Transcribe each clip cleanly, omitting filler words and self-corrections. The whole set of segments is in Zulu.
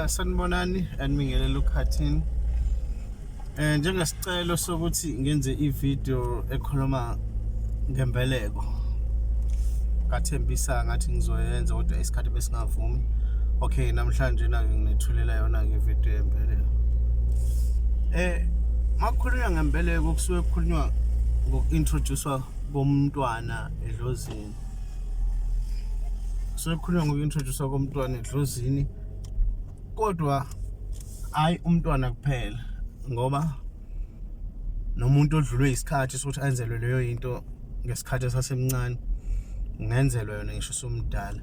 Sanibonani animingelela ukhathini. Njengesicelo sokuthi ngenze ivideo ekhuluma ngembeleko. Ngathembisa ngathi ngizoyenza kodwa isikhathi besingavumi. Okay, namhlanje na nginethulela yona ngevideo yembeleko. Makukhulunywa ngembeleko kusuke kukhulunywa ngokuintroducewa komntwana edlozini. Kusuke kukhulunywa ngokuintroducewa komntwana edlozini. Kodwa hayi umntwana kuphela ngoba nomuntu odlulwe isikhathi sokuthi enzelwe leyo into ngesikhathi esasemncane ngenzelwe yona ngisho somdala.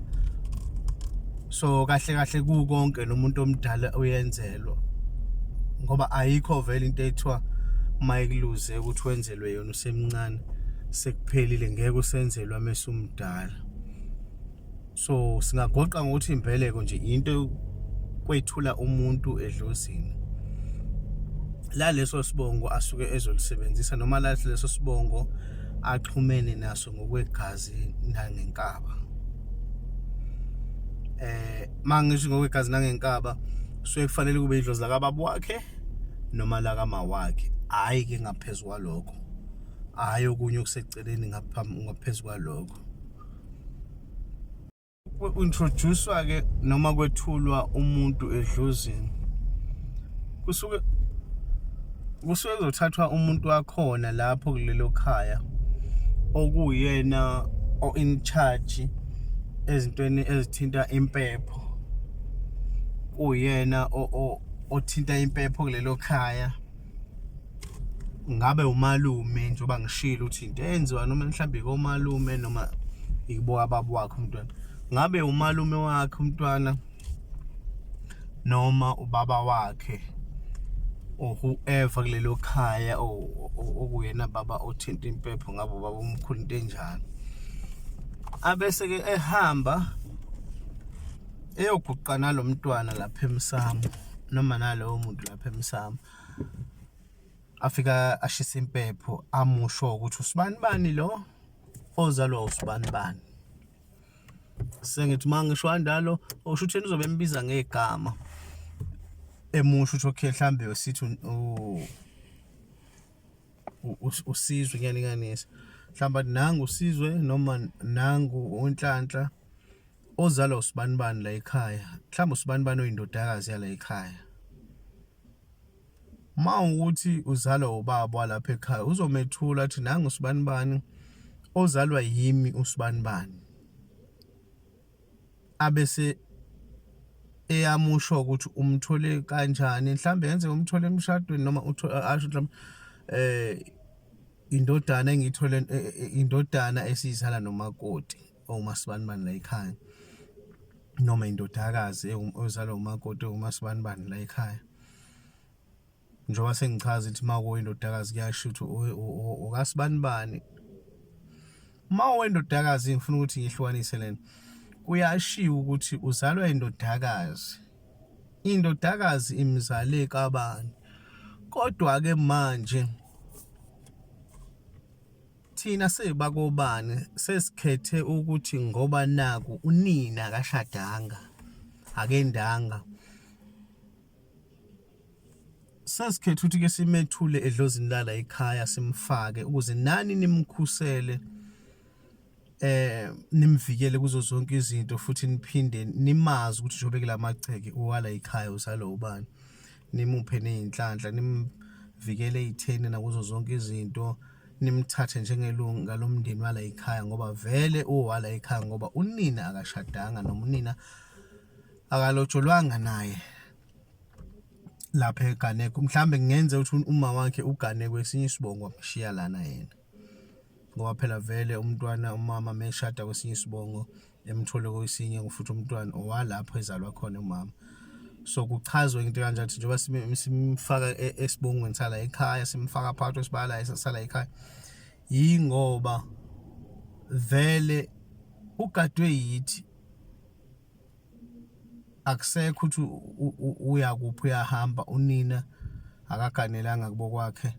So kahle kukonke nomuntu omdala uyenzelwa ngoba ayikho vele into ethiwa mayikluze ukuthi wenzelwe yona usemncane sekuphelile ngeke usenzelwa mase umdala. So singagoqa ngokuthi imbeleko nje into kwethula umuntu edlozini la leso sibongo asuke ezolisebenzisa noma la leso sibongo axhumene naso ngokwegazi nangenkaba. Mangisho ngokwegazi nangenkaba suke kufanele kube idlozi la kababa wakhe noma la kama wakhe, hayi ke ngaphezulu kwalokho, hayi okunye okuseceleni ngaphezulu kwalokho. Introducewa ke noma kwethulwa umuntu edlozini kusuke kuzothathwa umuntu wakhona lapho kulelo khaya okuyena o in charge ezintweni ezithinta impepho, uyena othinta impepho kulelo khaya. Ngabe umalume njengoba ngishilo ukuthi into enziwa noma mhlambe komalume noma ikiboka baba wakhe umntwana, ngabe umalume wakhe umntwana noma ubaba wakhe or whoever kulelo khaya okuyena baba othinta impepho, ngabe ubaba omkhulu into enjalo. Abese ke ehamba eyoguqa nalomntwana lapha emsamo noma nalowo muntu lapha emsamo, afika ashisa impepho amusho ukuthi usibani lo ozalwa usibani. Sengithi mangisho andalo usho ukuthi uzobe embiza ngegama emusho ukuthi okay mhlambe usithi usizwe ngiyalinganisa mhlamba nangu usizwe noma nangu uNhlanhla ozalwa usibani la ekhaya, mhlamba usibani oyindodakazi yala ekhaya. Mawukuthi uzalwa ubaba lapha ekhaya uzomethula athi nangu usibani ozalwa yimi usibani. Abese eyamusho ukuthi umthole kanjani, mhlambe yenze umthole emshadweni noma asho mhlambe indodana engithole indodana esizala nomakoti omasibani la ekhaya noma indodakazi ozalwa umakoti omasibani la ekhaya. Njengoba sengichaza ukuthi makuwe indodakazi kuyasho ukuthi ukasibani. Mawe indodakazi ngifuna ukuthi ngihlukanise lena, kuyashiwo ukuthi uzalwa indodakazi. Indodakazi imzale kabani. Kodwa ke manje thina sebakobani sesikhethe ukuthi ngoba naku unina akashadanga akendanga, sesikhethe ukuthi ke simethule edlozini la ekhaya simfake ukuze nani nimkhusele, nimvikele kuzo zonke izinto futhi niphinde nimazi ukuthi njobe kula magceke uwala ekhaya uzalo ubani, nimuphe nezinhlanhla, nimvikele ezitheni nakuzo zonke izinto, nimthathe njengelunga lomndeni wala ekhaya ngoba vele uwala ekhaya ngoba unina akashadanga noma unina akalotsholwanga naye lapha eganeko. Mhlambe ngenze ukuthi uma wakhe ugane kwesinye isibongo amshiya lana yena ngoba phela vele umntwana umama meshada kwesinye isibongo emthole kwesinye futhi umntwana owalapho ezalwa khona umama. So kuchazwe into kanjalo ukuthi njengoba simfaka esibongweni sala ekhaya simfaka phakathi kwesibala sala ekhaya yingoba vele ugadwe yithi akusekho ukuthi uyakuphi uyahamba, unina akaganelanga kubo kwakhe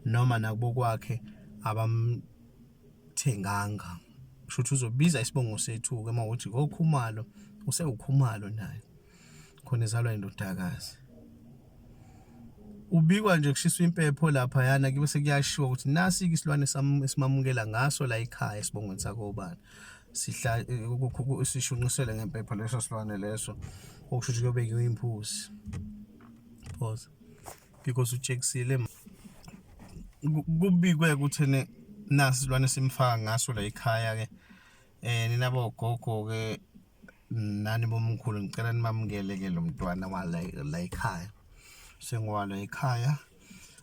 noma nakubo kwakhe abamthenganga. Shuthi uzobiza isibongo sethu ke mawuthi ngokhumalo usewukhumalo naye. khona izalwa indodakazi. Ubikwa nje kushiswa impepho lapha yana kube sekuyashiwa ukuthi nasi isilwane esimamukela ngaso la ekhaya esibongweni sakobani. Sishunqisele ngempepho leso silwane leso okusho ukuthi kuyobekiwe impuzi. Pause. Because uchekisile kubikwe ukuthi nasi isilwane simfaka ngaso la ekhaya ke. Nina bogogo ke nani bomkhulu ngicela nimamukele ke lo mntwana wala la ekhaya. Sengwala ekhaya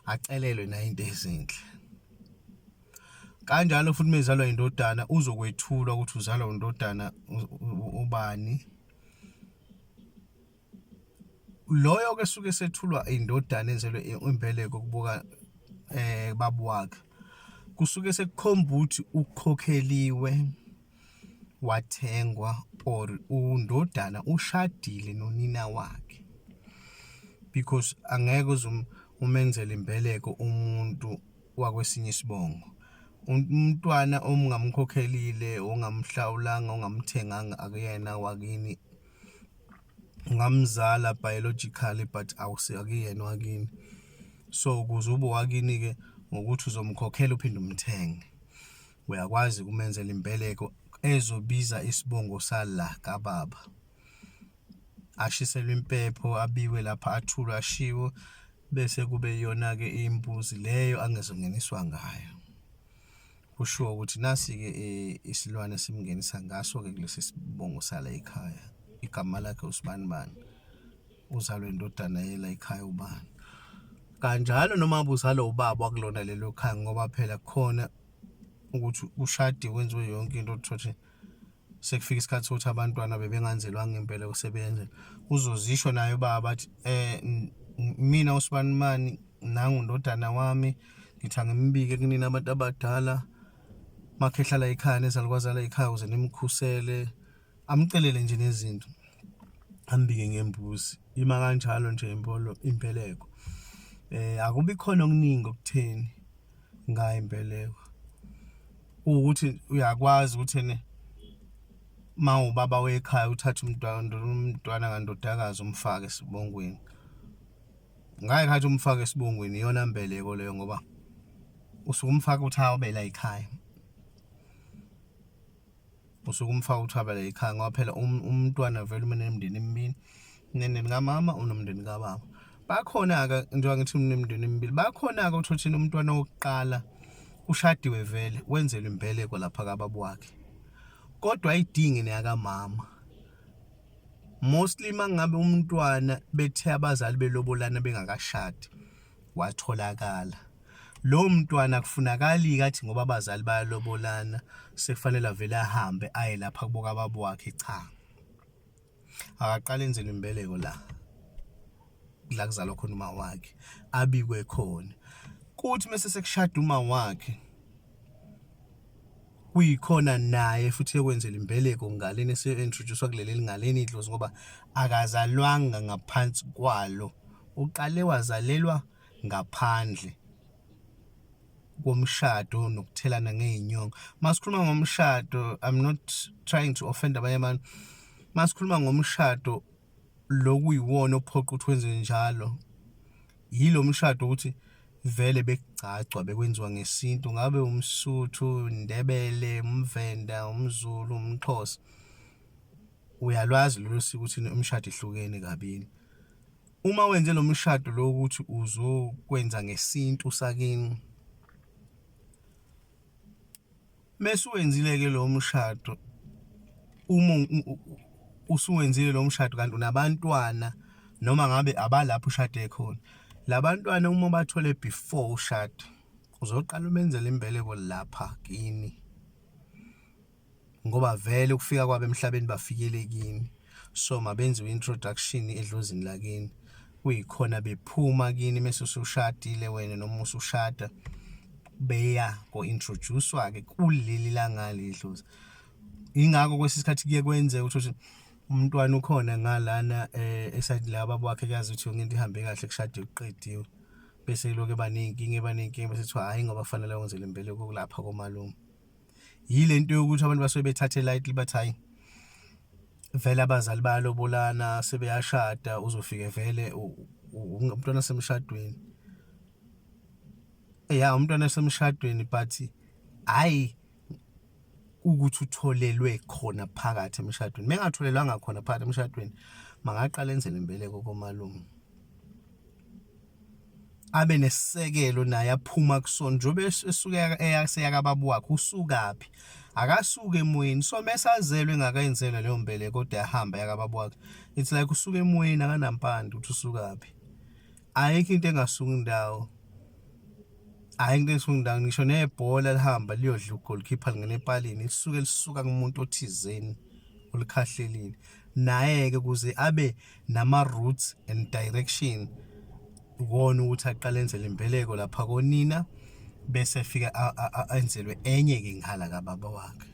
acelelwe na into ezinhle. Kanjalo futhi mezalwa indodana uzokwethulwa ukuthi uzalwa indodana ubani. Loyo ke suke sethulwa indodana enzelwe Imbeleko kubuka babu wakhe. Kusuke sekukhomba ukuthi ukhokheliwe wathengwa or undodana ushadile nonina wakhe. Because angeke umenzele Imbeleko umuntu wakwesinye isibongo. Umntwana ongamkhokhelile ongamhlawulanga ongamthenganga akuyena wakini. Ungamzala biologically but akuyena wakini. So ukuze ube wakini ke ngokuthi uzomkhokhela uphinde umthenge. Uyakwazi kumenzela Imbeleko ezobiza isibongo sala kababa. Ashiselwe impepho abiwe lapha athulwa ashiwo bese kube yona ke imbuzi leyo angezongeniswa ngayo. Kusho ukuthi nasi ke isilwane simngenisa ngaso ke kulesi sibongo sala ekhaya. Igama lakhe usibanibani. Uzalwe indodana yela ekhaya ubani. Kanjalo noma ubuzalo ubaba kulona lelo khaya ngoba phela khona ukuthi ushadi wenziwe yonke into othothi sekufika isikhathi sokuthi abantwana bebenganzelwanga impela usebenze. Uzozisho naye baba bathi mina usibanibani nangu indodana wami ngithi angimbike kunina abantu abadala makhe ehlala ekhaya nezalukazala ekhaya uze nimkhusele amcelele nje nezinto ambike ngembuzi ima kanjalo nje Imbeleko. Akubi khona okuningi okutheni ngayo Imbeleko ukuthi uyakwazi ukuthi ubaba wekhaya uthatha umntwana kandodakazi umfake esibongweni. Ngeke hathi umfake esibongweni iyona Imbeleko leyo ngoba usukumfaka uthi abe la ekhaya. Usukumfaka uthi abe la ekhaya ngoba phela umntwana vele unemndeni emibili. Umndeni kamama unomndeni kababa. Bakhona ke njengoba ngithi unemndeni emibili. Bakhona ke uthothi umntwana wokuqala ushadiwe vele wenzelwe Imbeleko lapha kababa wakhe. Kodwa ayidingi neyaka mama. Mostly mangabe umntwana bethe abazali belobolana bengakashadi watholakala. Lo mntwana kufunakali kathi ngoba abazali bayalobolana sekufanele vele ahambe aye lapha kuboka baba wakhe cha. Akaqala enzelwe Imbeleko la kuzalwa khona uma wakhe abikwe khona. Kuthi mase sekushada uma wakhe kuyikhona naye futhi ekwenzela Imbeleko ngaleni ese-introducewa kuleli ngaleni idlozi ngoba akazalwanga ngaphansi kwalo. Uqale wazalelwa ngaphandle komshado nokuthelana ngeinyongo. Masikhuluma ngomshado, I'm not trying to offend abanye abantu. Masikhuluma ngomshado lokuyiwona ophoqa ukuthi wenze njalo. Yilo mshado ukuthi vele bekugcagcwa bekwenziwa ngesintu ngabe umSuthu, Ndebele, umVenda, umZulu, umXhosa. Uyalwazi lelo siko ukuthi umshado ihlukene kabili. Uma wenze lo mshado lo ukuthi uzokwenza ngesintu sakini mase wenzile ke lo mshado uma usuwenzile lo mshado kanti unabantwana noma ngabe abalapho ushade khona. Labantwana uma bathole before ushado uzoqala umenzele Imbeleko lapha kini ngoba vele ukufika kwabo emhlabeni bafikele kini. So mabenziwe introduction edlozini lakini kuyikhona bephuma kini mase usushadile wena noma usushada beya introducewa ke kuleli langa lidlozi. Ingakho kwesisikhathi kuye kwenze ukuthi umntwana ukhona ngalana eside la baba wakhe yazi ukuthi yonke into ihambe kahle kushade uqediwe bese lokho ebanenkinga bese kuthiwa hayi ngoba kufanele wenzele Imbeleko kulapha komalume. Yile nto yokuthi abantu basuke bethathe lightly bathi hayi vele abazali bayalobolana sebeyashada uzofike vele umntwana semshadweni. Umntwana semshadweni but hayi ukuthi utholelwe khona phakathi emshadweni. Mengatholelwanga khona phakathi emshadweni mangaqala enzele imbeleko komalume. Abe nesisekelo naye aphuma kusona njobe esuka eyaseyaka babu wakhe usukaphi akasuke emoyeni so mesazelwe engakayenzelwa leyo mbeleko kodwa yahamba yaka babu wakhe it's like usuke emoyeni akanampande uthi usukaphi ayikho into engasuka indawo ayikho into engasuka indawo ngisho nebhola lihamba liyodla ugolkeeper lingene epalini lisuka kumuntu othizeni olikhahlelile naye ke kuze abe nama roots and direction ukona ukuthi aqale enzele imbeleko lapha konina bese fika enzelwe enye ke nghala kababa wakhe.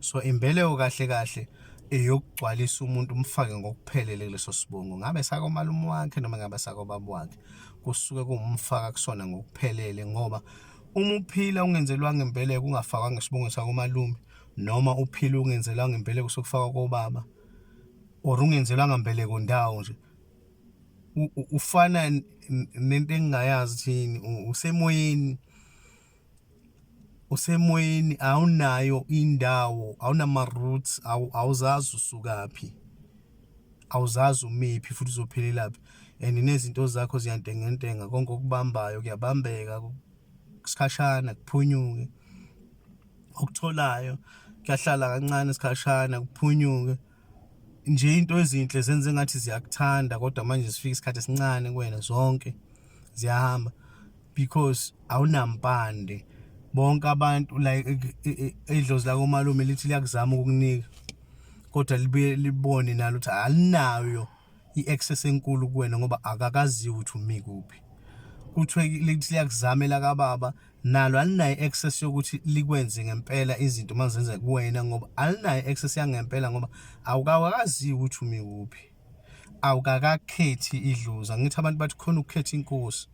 So imbeleko kahle eyokugcwalisa umuntu umfake ngokuphelele kuleso sibongo ngabe sako malume wakhe noma ngabe sako baba wakhe kusuke kumfaka kusona ngokuphelele ngoba uma uphila ungenzelwanga imbeleko ungafakwa ngesibongo sako malume noma uphila ungenzelwanga imbeleko sokufaka kobaba or ungenzelwanga imbeleko ndawo nje ufana nento engingayazi thini usemoyeni awunayo indawo awunama roots awuzazi usukaphi awuzazi umephi futhi uzophelelaphi and nezinto zakho ziyantengentenga konke okubambayo kuyabambeka isikhashana kuphunyuke okutholayo kuyahlala kancane isikhashana kuphunyuke nje into ezinhle zenze ngathi ziyakuthanda kodwa manje sifika isikhathi esincane kuwena zonke ziyahamba because awunampande bonke abantu like idlozi la komalume lithi liyakuzama ukukunika kodwa libuye libone nalo ukuthi alinayo iaccess enkulu kuwena ngoba akakaziwa ukuthi umi kuphi kuthiwe lithi liyakuzamela kababa nalo alinayo access yokuthi likwenze ngempela izinto mazenze kuwena ngoba alinayo access yangempela ngoba awukakaziwa ukuthi umi kuphi awukakakhethi idlozi ngithi abantu bathi khona ukukhetha inkosi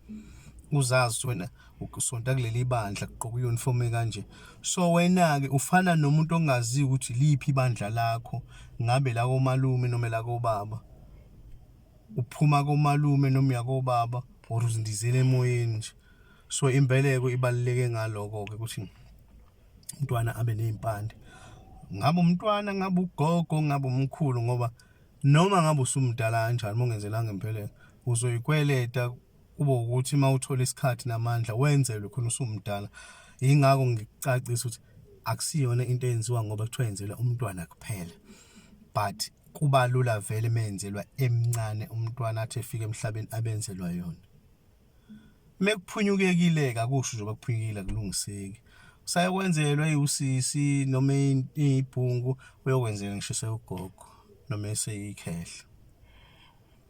uzazi wena ukusonta kuleli bandla kuqoka uniform kanje so wena ke ufana nomuntu ongaziwa ukuthi liphi ibandla lakho ngabe la komalume noma la kobaba uphuma komalume noma yakobaba or uzindizele emoyeni nje so imbeleko ibaluleke ngaloko ke ukuthi umntwana abe nezimpande ngabe umntwana ngabe ugogo ngabe umkhulu ngoba noma ngabe usumdala kanjani mongenzelanga imbeleko uzoyikweleta kube ukuthi mawuthola isikhathi namandla wenzelwe khona usumdala ingakho ngicacisa ukuthi akusiyona into eyenziwa ngoba kuthiwa yenzelwa umntwana kuphela but kuba lula vele menzelwa emncane umntwana athi efika emhlabeni abenzelwa yona mekuphunyukekile akusho nje bakuphunyukile kulungiseki usayokwenzelwa usisi noma ibhungu uyokwenzela ngisho ugogo noma eseyikhehla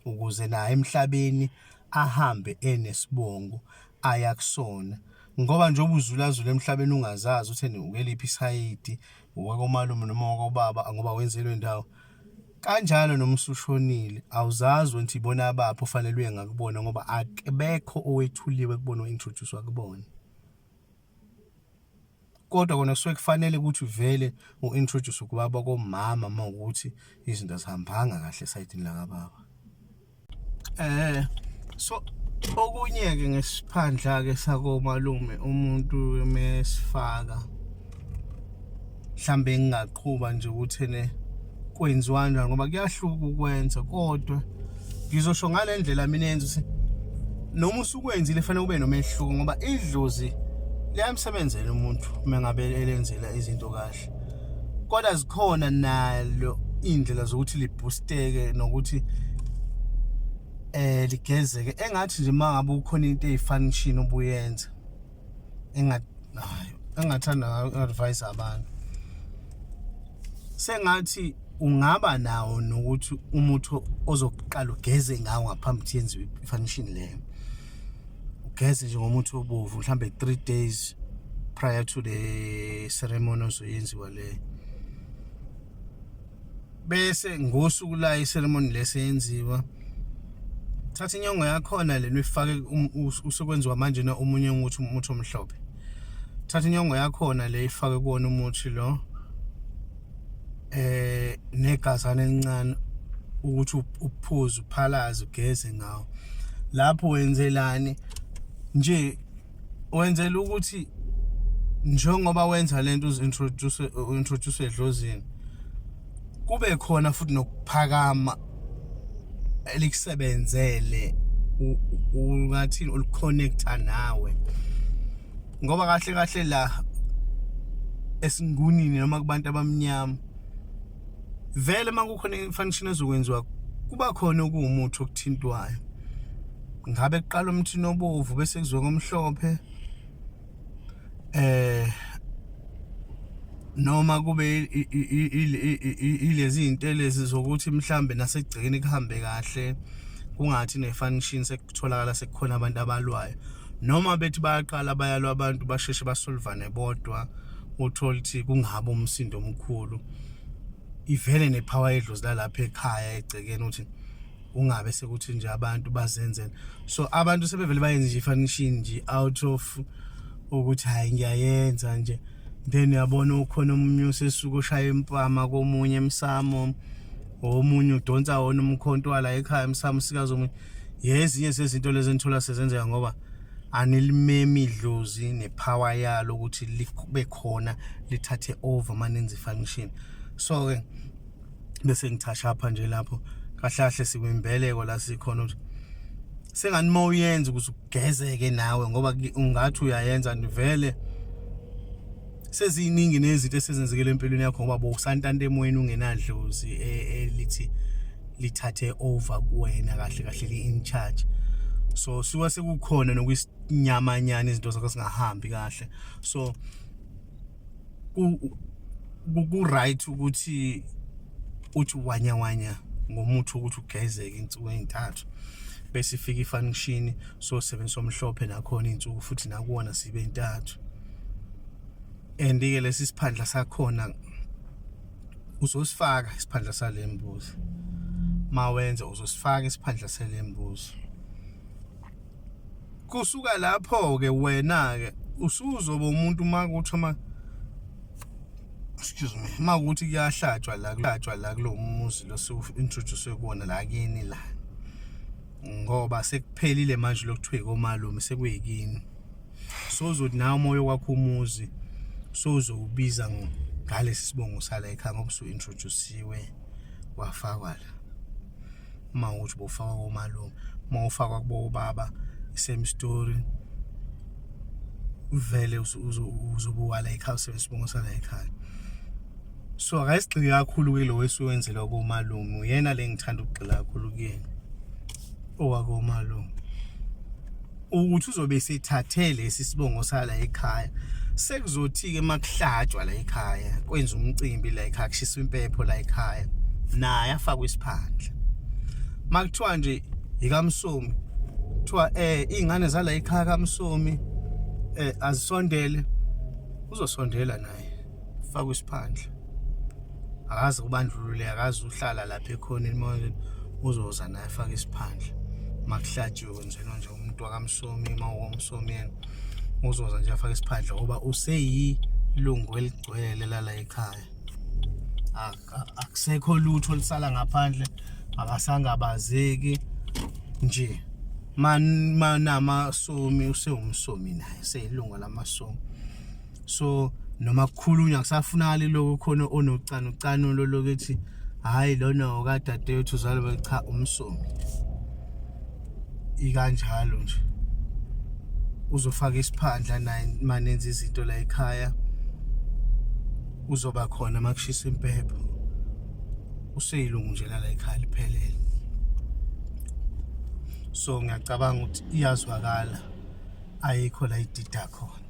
ukuze naye emhlabeni ahambe enesibongo ayakusona ngoba nje ubuzulazula emhlabeni ungazazi utheni ukeliphi isayidi wakomalume noma wakobaba ngoba wenzelwe indawo kanjalo noma usushonile awuzazi ukuthi ibona abaphi ufanelwe ngakubona ngoba akebekho owethuliwe kubona ointroduce wakubona kodwa kona kusuke kufanele ukuthi vele uintroduce kubaba komama mawukuthi izinto azihambanga kahle esayidini la kababa so okunye ke ngesiphandla ke sakomalume umuntu mesifaka mhlambe ngingaqhubha nje ukuthi ne kwenziwa kanjani ngoba kuyahluka ukwenza kodwa ngizosho ngalendlela mina yenza ukuthi noma usukwenzile fanele ube nomehluko ngoba idlozi liyamsebenzela umuntu mengabe elenzela izinto kahle kodwa zikhona nalo indlela zokuthi liboosteke nokuthi ligezeke engathi nje mangabe ukhona into eyifunction obuyenza engathanda advice abantu sengathi ungaba nawo nokuthi umuntu ozoqala ugeze ngawo ngaphambi ukuthi yenziwe ifunction leyo ugeze nje ngomuthi obovu mhlambe 3 days prior to the ceremony ozoyenziwa leyo bese ngosuku la iceremony lesenziwa thatha inyongo yakhona lena uyifake usukwenziwa manje na omunye umuthi omhlophe thatha inyongo yakhona le ifake kuona umuthi lo negazana elincane ukuthi uphuze uphalaze ugeze ngawo. Lapho wenzelani nje, wenzela ukuthi njengoba wenza lento uzintroduce edlozini, kube khona futhi nokuphakama elikusebenzele ungathini uliconnecta nawe, ngoba kahle kahle la esingunini noma kubantu abamnyama vele makukhona ifunction ezokwenziwa kuba khona okuwumuthi okuthintwayo. Ngabe kuqala umthini obovu bese kuzwe komhlophe, noma kube ilezi zinto lezi zokuthi mhlambe nasegcikeni kuhambe kahle, kungathi nefunction sekutholakala sekukhona abantu abalwayo, noma bethi bayaqala bayalwa abantu basheshe basolvane bodwa, uthola ukuthi kungabe umsindo omkhulu. Ivele nepower yedlozi lalapha ekhaya egcekeni ukuthi ungabe sekuthi nje abantu bazenzela. So abantu sebevele bayenza nje ifunction nje out of ukuthi hayi ngiyayenza nje, then yabona ukhona umunye usesuka ushaya impama komunye emsamo, omunye udonsa wona umkhonto la ekhaya emsamo sikazi omunye. Yezinye sezinto lezi enthola sezenzeka ngoba anilimemi idlozi nepower yalo ukuthi libe khona lithathe over manenza ifunction. So ke bese ngithasha apha nje lapho kahlahle sikwimbeleko la sikhona ukuthi sengani mawuyenza ukuthi ugezeke nawe, ngoba ungathi uyayenza ndivele seziningi nezinto esezenzekile empilweni yakho ngoba bowusantanta emoyeni ungenadlozi elithi lithathe over kuwena kahle kahle li-in charge. So suka sekukhona nokuyisinyamanyana izinto zakho singahambi kahle. So ku right ukuthi uthi wanya ngomuthi ukuthi ugezeke insuku ezintathu bese ifika ifunction. So sebenzisa omhlophe nakhona insuku futhi nakuona sibe intathu. And ke lesi isphandla sakhona uzosifaka isphandla salembuzi, mawenza uzosifaka isphandla salembuzi. Kusuka lapho ke wena ke usuzoba umuntu makuthi excuse me, makuthi kuyahlatshwa la kulo muzi lo introduce kuona la kini la, ngoba sekuphelile manje lokuthiwe komalume sekuyikini. So uzothi nawe moyo wakho umuzi sozobiza ngalesi sibongo sala ekhaya ngoba so introduceiwe wafakwa la. Mawuthi bofakwa komalume, mawufakwa kubo baba same story, vele uzobuka la ekhaya sibongo sala ekhaya. So akayisigxili kakhulu ke lo wesuwenzelwa komalume, uyena le ngithanda ukugxila kakhulu kuyena owakomalume, ukuthi uzobe sethathe lesi sibongo sala ekhaya. Sekuzothi ke makuhlatshwa la ekhaya kwenza umcimbi la ekhaya, kushiswa impepho la ekhaya, naye afakwe isiphandla. Makuthiwa nje ikamsomi, kuthiwa izingane zala ekhaya kaMsomi azisondele, uzosondela naye fakwe isiphandla. Akazi kubandlulule, akazi uhlala lapha ekhona emoyeni, uzoza naye afake isiphandla. Makuhlatshiwe kwenzelwa nje umuntu wakamsomi, mawomsomi yena uzoza nje afake isiphandla ngoba useyilungu eligcwele la ekhaya. Akusekho lutho lisala ngaphandle, akasangabazeki nje. Manamasomi usewumsomi naye, seyilunga lamasomi. So noma kukhulunywa kusafunakala lokho khona onocano lokuthi hayi lona okadadewethu uzalwe cha umsomi. Ikanjalo nje uzofaka isiphandla naye manenza izinto la ekhaya, uzoba khona makushisa impepho, useyilungu nje la ekhaya liphelele. So ngiyacabanga ukuthi iyazwakala, ayikho la idida khona.